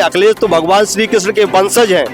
अखिलेश तो भगवान श्री कृष्ण के वंशज हैं,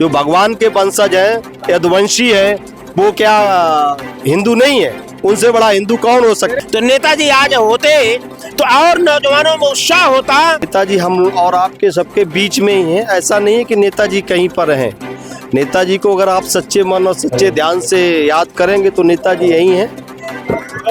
जो भगवान के वंशज हैं, यदुवंशी है, वो क्या हिंदू नहीं है? उनसे बड़ा हिंदू कौन हो सकता है? तो नेताजी आज होते तो और नौजवानों में उत्साह होता। नेताजी हम और आपके सबके बीच में ही हैं। ऐसा नहीं है कि नेताजी कहीं पर हैं। नेताजी को अगर आप सच्चे मन और सच्चे ध्यान से याद करेंगे तो नेताजी यही हैं।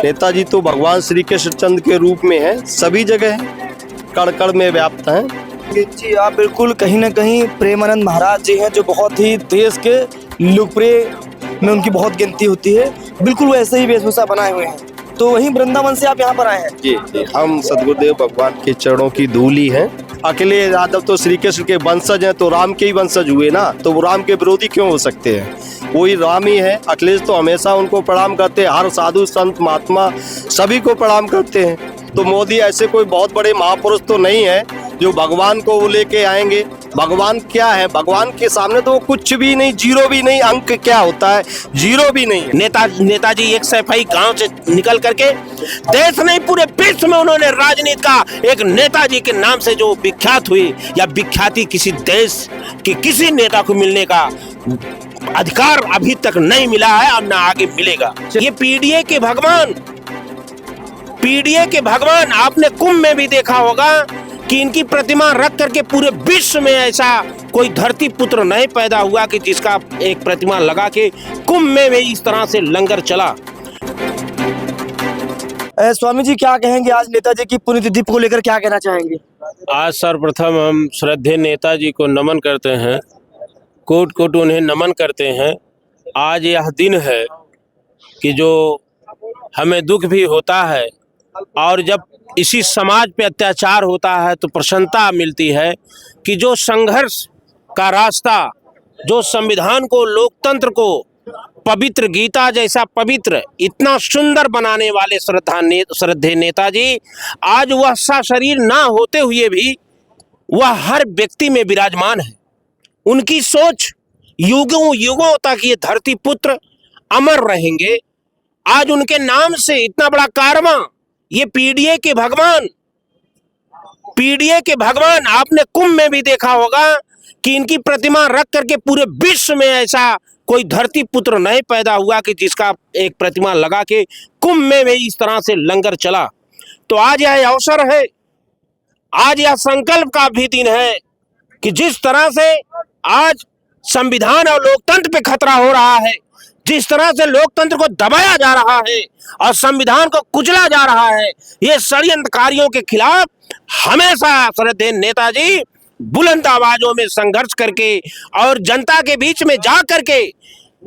नेताजी तो भगवान श्री कृष्णचंद्र के रूप में हैं, सभी जगह हैं, कण कण में व्याप्त हैं। जी आप बिल्कुल कहीं ना कहीं प्रेमानंद महाराज जी हैं, जो बहुत ही देश के लोकप्रिय में उनकी बहुत गिनती होती है। बिल्कुल वैसे ही वेशभूषा बनाए हुए हैं। तो वहीं वृंदावन से आप यहाँ पर आए हैं? जी जी, हम सदगुरुदेव भगवान के चरणों की धूली हैं। अखिलेश यादव तो श्री कृष्ण के वंशज हैं, तो राम के ही वंशज हुए ना, तो वो राम के विरोधी क्यों हो सकते हैं? वही राम ही है। अखिलेश तो हमेशा उनको प्रणाम करते हैं, हर साधु संत महात्मा सभी को प्रणाम करते हैं। तो मोदी ऐसे कोई बहुत बड़े महापुरुष तो नहीं है जो भगवान को वो लेके आएंगे। भगवान क्या है? भगवान के सामने तो कुछ भी नहीं, जीरो भी नहीं। अंक क्या होता है? जीरो भी नहीं है। नेताजी एक सफाई गांव से निकल करके देश नहीं पूरे विश्व में उन्होंने राजनीति का एक नेताजी के नाम से जो विख्यात हुई, या विख्याति किसी देश के किसी नेता को मिलने का अधिकार अभी तक नहीं मिला है और न आगे मिलेगा। ये पीडीए के भगवान आपने कुंभ में भी देखा होगा कि इनकी प्रतिमा रख करके पूरे विश्व में ऐसा कोई धरती पुत्र नहीं पैदा हुआ कि जिसका एक प्रतिमा लगा के कुंभ में भी इस तरह से लंगर चला। स्वामी जी क्या कहेंगे, आज नेताजी की पुण्यतिथि को लेकर क्या कहना चाहेंगे? आज सर्वप्रथम हम श्रद्धेय नेताजी को नमन करते हैं, कोट कोट उन्हें नमन करते हैं। आज यह दिन है कि जो हमें दुख भी होता है और जब इसी समाज पे अत्याचार होता है तो प्रसन्नता मिलती है कि जो संघर्ष का रास्ता, जो संविधान को, लोकतंत्र को, पवित्र गीता जैसा पवित्र इतना सुंदर बनाने वाले श्रद्धेय नेताजी, आज वह सा शरीर ना होते हुए भी वह हर व्यक्ति में विराजमान है। उनकी सोच युगों युगों तक ये धरती पुत्र अमर रहेंगे। आज उनके नाम से इतना बड़ा कारवां, ये पीडीए के भगवान आपने कुंभ में भी देखा होगा कि इनकी प्रतिमा रख करके पूरे विश्व में ऐसा कोई धरती पुत्र नहीं पैदा हुआ कि जिसका एक प्रतिमा लगा के कुंभ में भी इस तरह से लंगर चला। तो आज यह अवसर है, आज यह संकल्प का भी दिन है कि जिस तरह से आज संविधान और लोकतंत्र पे खतरा हो रहा है, जिस तरह से लोकतंत्र को दबाया जा रहा है और संविधान को कुचला जा रहा है, ये षड्यंत्रकारियों के खिलाफ हमेशा श्रद्धेय नेताजी बुलंद आवाजों में संघर्ष करके और जनता के बीच में जा करके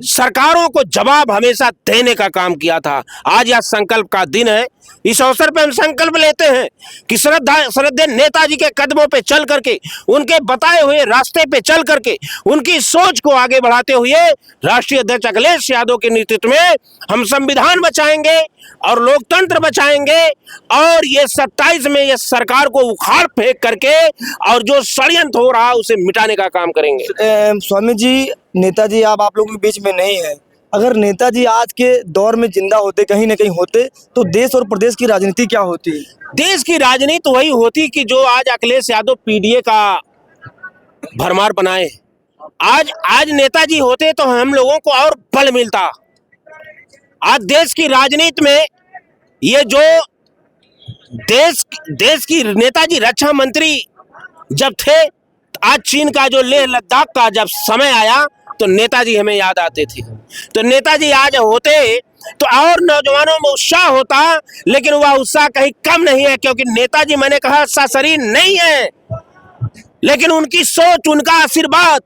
सरकारों को जवाब हमेशा देने का काम किया था। आज यह संकल्प का दिन है। इस अवसर पर हम संकल्प लेते हैं कि श्रद्धेय नेताजी के कदमों पे चल करके, उनके बताए हुए रास्ते पे चल करके, उनकी सोच को आगे बढ़ाते हुए राष्ट्रीय अध्यक्ष अखिलेश यादव के नेतृत्व में हम संविधान बचाएंगे और लोकतंत्र बचाएंगे और ये 27 में ये सरकार को उखाड़ फेंक करके और जो षड्यंत्र हो रहा है उसे मिटाने का काम करेंगे। स्वामी जी, नेताजी आप लोगों के बीच में नहीं है। अगर नेताजी आज के दौर में जिंदा होते, कहीं ना कहीं होते, तो देश और प्रदेश की राजनीति क्या होती? देश की राजनीति वही होती कि जो आज अखिलेश यादव पीडीए का भरमार बनाए। आज नेताजी होते तो हम लोगों को और बल मिलता। आज देश की राजनीति में ये जो देश की नेताजी रक्षा मंत्री जब थे, आज चीन का जो लेह लद्दाख का जब समय आया तो नेताजी हमें याद आते थे। तो नेताजी आज होते तो और नौजवानों में उत्साह होता, लेकिन वह उत्साह कहीं कम नहीं है, क्योंकि नेताजी, मैंने कहा, सा शरीर नहीं है, लेकिन उनकी सोच, उनका आशीर्वाद,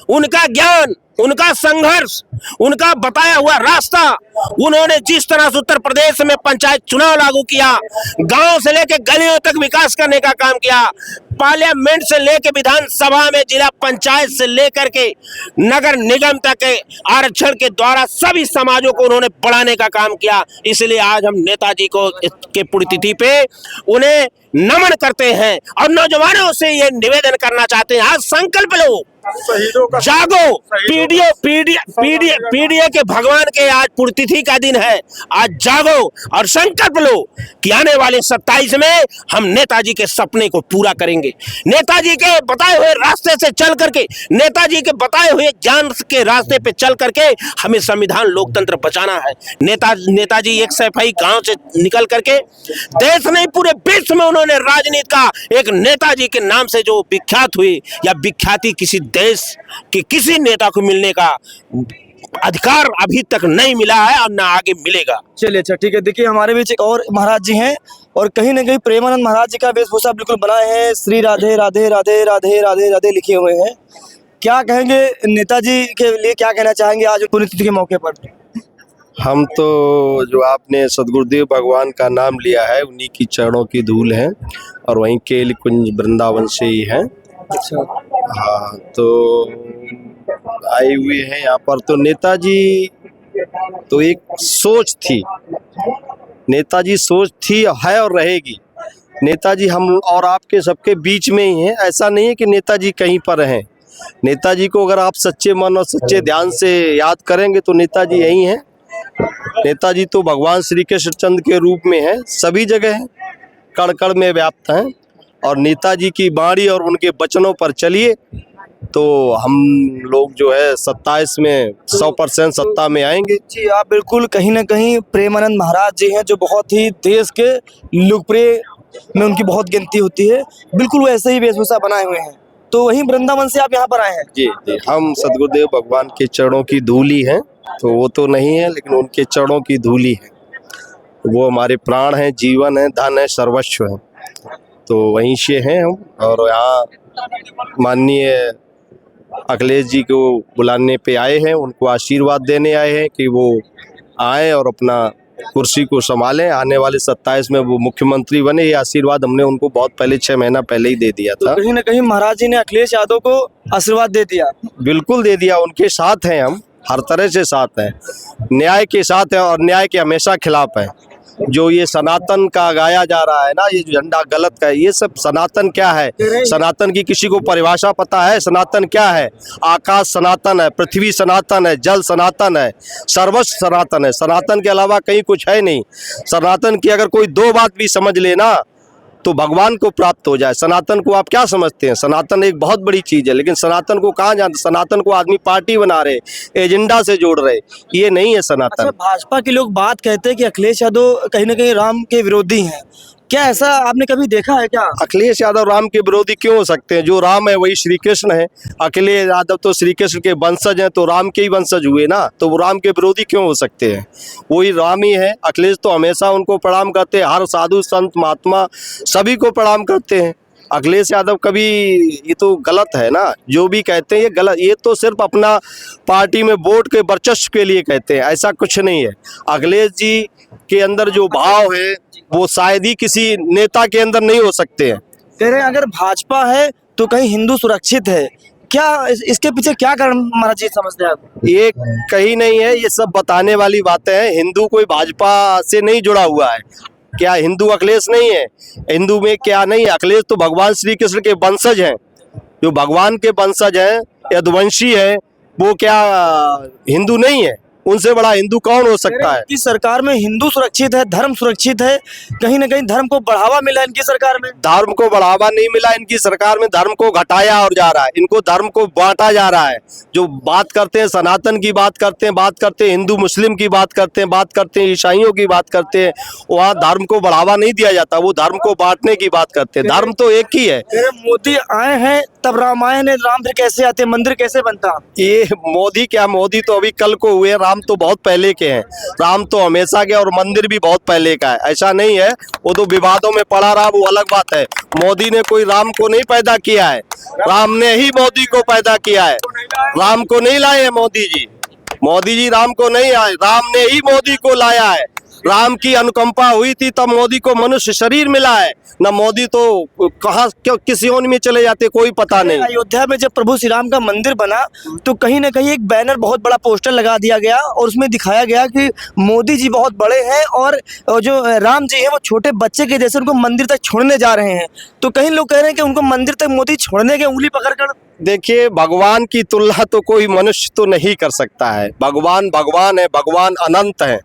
उनका ज्ञान, उनका संघर्ष, उनका बताया हुआ रास्ता, उन्होंने जिस तरह से उत्तर प्रदेश में पंचायत चुनाव लागू किया, गांव से लेकर गलियों तक विकास करने का काम किया, पार्लियामेंट से लेकर विधानसभा में, जिला पंचायत से लेकर के नगर निगम तक आरक्षण के द्वारा सभी समाजों को उन्होंने बढ़ाने का काम किया। इसलिए आज हम नेताजी को के पुण्यतिथि पे उन्हें नमन करते हैं और नौजवानों से ये निवेदन करना चाहते हैं, आज संकल्प लो, जागो, पीडीए के भगवान के आज पुण्यतिथि का दिन है। आज जागो और संकल्प लो कि आने वाले 27 में हम नेताजी के सपने को पूरा करेंगे। नेताजी के बताए हुए रास्ते से चल करके, नेताजी के बताए हुए ज्ञान के रास्ते पे चल करके हमें संविधान लोकतंत्र बचाना है। नेताजी एक सफाई गांव से निकल करके देश नहीं पूरे विश्व में उन्होंने राजनीति का एक नेताजी के नाम से जो विख्यात हुए, या विख्याति किसी देश के किसी नेता को मिलने का अधिकार अभी तक नहीं मिला है और ना आगे मिलेगा। चलिए अच्छा ठीक है। देखिए हमारे बीच एक और महाराज जी हैं और कहीं ना कहीं प्रेमानंद महाराज जी का वेशभूषा बिल्कुल बनाए हैं, श्री राधे राधे राधे राधे राधे राधे लिखे हुए हैं। क्या कहेंगे नेताजी के लिए, क्या कहना चाहेंगे आज पुण्यतिथि के मौके पर? हम तो जो आपने सदगुरुदेव भगवान का नाम लिया है उन्हीं की चरणों की धूल है और वहीं केल कुंज वृंदावन से ही है। अच्छा, हाँ, तो आए हुए हैं यहाँ पर। तो नेताजी तो एक सोच थी, नेताजी सोच थी, है और रहेगी। नेताजी हम और आपके सबके बीच में ही है। ऐसा नहीं है कि नेताजी कहीं पर हैं। नेताजी को अगर आप सच्चे मन और सच्चे ध्यान से याद करेंगे तो नेताजी यही हैं। नेताजी तो भगवान श्री कृष्णचंद्र के रूप में है, सभी जगह है, कण कण में व्याप्त हैं। और नेताजी की वाणी और उनके वचनों पर चलिए तो हम लोग जो है 27 में 100% सत्ता में आएंगे। जी आप बिल्कुल कहीं ना कहीं प्रेमानंद महाराज जी हैं जो बहुत ही देश के लोकप्रिय में उनकी बहुत गिनती होती है। बिल्कुल वैसे ही वेशभूषा बनाए हुए हैं। तो वहीं वृंदावन से आप यहाँ पर आए हैं? जी जी, हम सदगुरुदेव भगवान के चरणों की धूली हैं। तो वो तो नहीं है लेकिन उनके चरणों की धूली है। वो हमारे प्राण हैं, जीवन है, धन है, सर्वस्व है। तो वहीं से हैं हम। और यहाँ माननीय अखिलेश जी को बुलाने पे आए हैं, उनको आशीर्वाद देने आए हैं कि वो आए और अपना कुर्सी को संभालें। आने वाले 27 में वो मुख्यमंत्री बने। ये आशीर्वाद हमने उनको बहुत पहले 6 महीना पहले ही दे दिया था। तो कहीं ना कहीं महाराज जी ने अखिलेश यादव को आशीर्वाद दे दिया? बिल्कुल दे दिया, उनके साथ हैं हम, हर तरह से साथ हैं, न्याय के साथ हैं और न्याय के हमेशा खिलाफ हैं। जो ये सनातन का गाया जा रहा है ना, ये जो झंडा गलत का है, ये सब सनातन क्या है? सनातन की किसी को परिभाषा पता है? सनातन क्या है? आकाश सनातन है, पृथ्वी सनातन है, जल सनातन है, सर्वस्व सनातन है। सनातन के अलावा कहीं कुछ है नहीं। सनातन की अगर कोई 2 बात भी समझ लेना तो भगवान को प्राप्त हो जाए। सनातन को आप क्या समझते हैं? सनातन एक बहुत बड़ी चीज़ है, लेकिन सनातन को कहाँ जानते? सनातन को आदमी पार्टी बना रहे, एजेंडा से जोड़ रहे, ये नहीं है सनातन। अच्छा, भाजपा के लोग बात कहते हैं कि अखिलेश यादव कहीं ना कहीं राम के विरोधी हैं। क्या ऐसा आपने कभी देखा है क्या? अखिलेश यादव राम के विरोधी क्यों हो सकते हैं? जो राम है वही श्री कृष्ण है। अखिलेश यादव तो श्री कृष्ण के वंशज हैं, तो राम के ही वंशज हुए ना, तो वो राम के विरोधी क्यों हो सकते हैं? वही राम ही है। अखिलेश तो हमेशा उनको प्रणाम करते हैं, हर साधु संत महात्मा सभी को प्रणाम करते हैं। अखिलेश यादव कभी, ये तो गलत है ना, जो भी कहते हैं ये गलत। ये तो सिर्फ अपना पार्टी में वोट के वर्चस्व के लिए कहते हैं, ऐसा कुछ नहीं है। अखिलेश जी के अंदर जो भाव है वो शायद ही किसी नेता के अंदर नहीं हो सकते हैं। कह रहे हैं अगर भाजपा है तो कहीं हिंदू सुरक्षित है। क्या इसके पीछे क्या कारण महाराज जी समझते हैं आप? ये कहीं नहीं है, ये सब बताने वाली बातें हैं। हिंदू कोई भाजपा से नहीं जुड़ा हुआ है। क्या हिंदू अखिलेश नहीं है? हिंदू में क्या नहीं है? अखिलेश तो भगवान श्री कृष्ण के वंशज हैं। जो भगवान के वंशज हैं, यदुवंशी है, वो क्या हिंदू नहीं है? उनसे बड़ा हिंदू कौन हो सकता है? इनकी सरकार में हिंदू सुरक्षित है, धर्म सुरक्षित है, कहीं ना कहीं धर्म को बढ़ावा मिला इनकी सरकार में। धर्म को बढ़ावा नहीं मिला इनकी सरकार में, धर्म को घटाया और जा रहा है। इनको धर्म को बांटा जा रहा है। जो बात करते हैं सनातन की बात करते हैं हिंदू मुस्लिम की बात करते हैं ईसाइयों की बात करते हैं, वहाँ धर्म को बढ़ावा नहीं दिया जाता, वो धर्म को बांटने की बात करते हैं। धर्म तो एक ही है। मोदी आए हैं तब रामायण है, राम फिर कैसे आते, मंदिर कैसे बनता? ये मोदी क्या, मोदी तो अभी कल को हुए, राम तो बहुत पहले के हैं। राम तो हमेशा के, और मंदिर भी बहुत पहले का है। ऐसा नहीं है, वो तो विवादों में पड़ा रहा, वो अलग बात है। मोदी ने कोई राम को नहीं पैदा किया है, राम ने ही मोदी को पैदा किया है। राम को नहीं लाए मोदी जी, मोदी जी राम को नहीं आए, राम ने ही मोदी को लाया है। राम की अनुकंपा हुई थी तब मोदी को मनुष्य शरीर मिला है, ना मोदी तो कहाँ किस योनि में चले जाते कोई पता नहीं। अयोध्या में जब प्रभु श्री राम का मंदिर बना तो कहीं ना कहीं एक बैनर, बहुत बड़ा पोस्टर लगा दिया गया और उसमें दिखाया गया कि मोदी जी बहुत बड़े हैं और जो राम जी हैं वो छोटे बच्चे के जैसे उनको मंदिर तक छोड़ने जा रहे हैं। तो कहीं लोग कह रहे हैं कि उनको मंदिर तक मोदी छोड़ने के उंगली पकड़कर। देखिए, भगवान की तुलना तो कोई मनुष्य तो नहीं कर सकता है। भगवान भगवान है, भगवान अनंत है,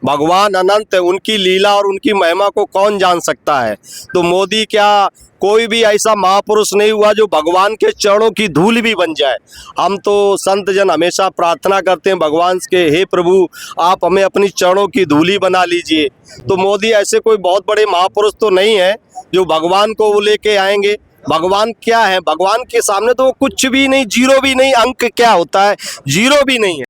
भगवान अनंत है, उनकी लीला और उनकी महिमा को कौन जान सकता है। तो मोदी क्या, कोई भी ऐसा महापुरुष नहीं हुआ जो भगवान के चरणों की धूल भी बन जाए। हम तो संत जन हमेशा प्रार्थना करते हैं भगवान के, हे प्रभु आप हमें अपनी चरणों की धूली बना लीजिए। तो मोदी ऐसे कोई बहुत बड़े महापुरुष तो नहीं है जो भगवान को वो लेके आएंगे। भगवान क्या है, भगवान के सामने तो वो कुछ भी नहीं, जीरो भी नहीं। अंक क्या होता है, जीरो भी नहीं है।